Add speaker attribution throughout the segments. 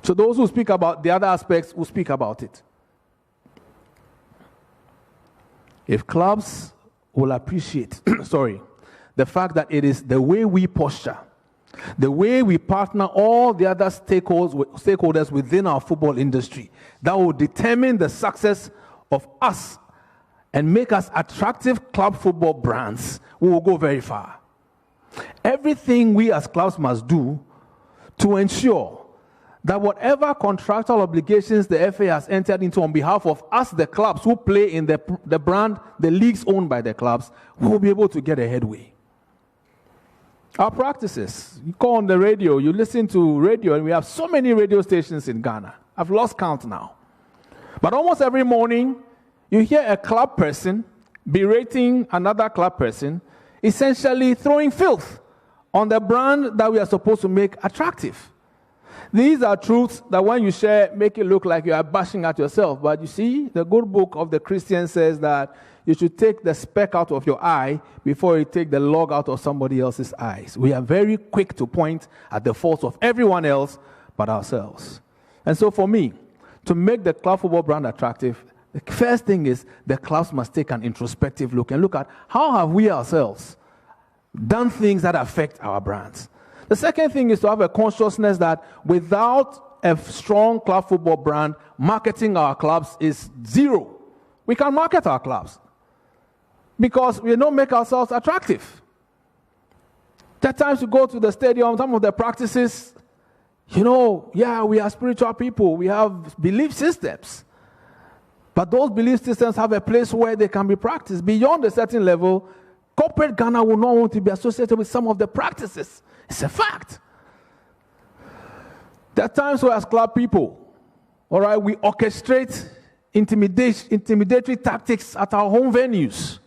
Speaker 1: So those who speak about the other aspects will speak about it. If clubs will appreciate, the fact that it is the way we posture, the way we partner all the other stakeholders within our football industry, that will determine the success of us and make us attractive club football brands, we will go very far. Everything we as clubs must do to ensure that whatever contractual obligations the FA has entered into on behalf of us, the clubs who play in the brand, the leagues owned by the clubs, we will be able to get a headway. Our practices, you go on the radio, you listen to radio, and we have so many radio stations in Ghana. I've lost count now. But almost every morning, you hear a club person berating another club person, essentially throwing filth on the brand that we are supposed to make attractive. These are truths that when you share, make it look like you are bashing at yourself. But you see, the good book of the Christian says that you should take the speck out of your eye before you take the log out of somebody else's eyes. We are very quick to point at the faults of everyone else but ourselves. And so for me, to make the club football brand attractive, the first thing is the clubs must take an introspective look and look at how have we ourselves done things that affect our brands. The second thing is to have a consciousness that without a strong club football brand, marketing our clubs is zero. We can market our clubs because we don't make ourselves attractive. There are times you go to the stadium, some of the practices, we are spiritual people, we have belief systems. But those belief systems have a place where they can be practiced. Beyond a certain level, corporate Ghana will not want to be associated with some of the practices. It's a fact. There are times where as club people, we orchestrate intimidatory tactics at our home venues.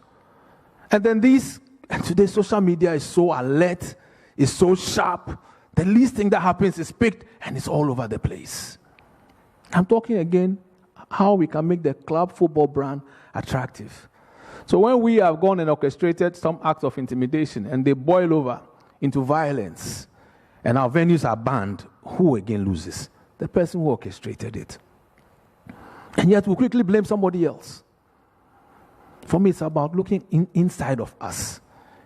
Speaker 1: And then today social media is so alert, is so sharp. The least thing that happens is picked and it's all over the place. I'm talking again how we can make the club football brand attractive. So when we have gone and orchestrated some acts of intimidation and they boil over into violence and our venues are banned, who again loses? The person who orchestrated it. And yet we quickly blame somebody else. For me, it's about looking inside of us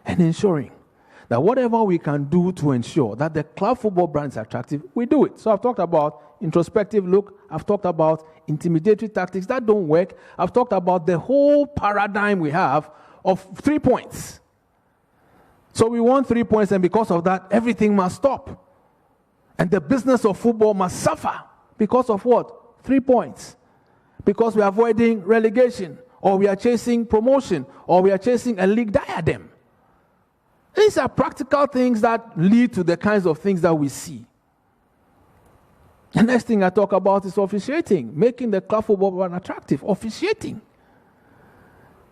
Speaker 1: and ensuring that whatever we can do to ensure that the club football brand is attractive, we do it. So I've talked about introspective look. I've talked about intimidatory tactics. That don't work. I've talked about the whole paradigm we have of 3 points. So we want 3 points, and because of that, everything must stop. And the business of football must suffer because of what? 3 points. Because we are avoiding relegation, or we are chasing promotion, or we are chasing a league diadem. These are practical things that lead to the kinds of things that we see. The next thing I talk about is officiating, making the club football brand attractive. Officiating.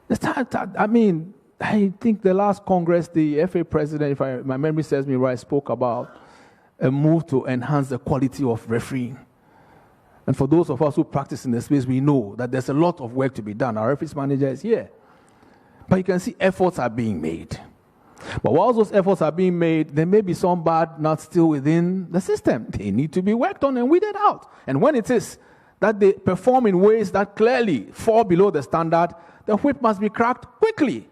Speaker 1: I think the last Congress, the FA president, if my memory serves me right, spoke about a move to enhance the quality of refereeing. And for those of us who practice in the space, we know that there's a lot of work to be done. Our referees manager is here. But you can see efforts are being made. But while those efforts are being made, there may be some bad nuts still within the system. They need to be worked on and weeded out. And when it is that they perform in ways that clearly fall below the standard, the whip must be cracked quickly.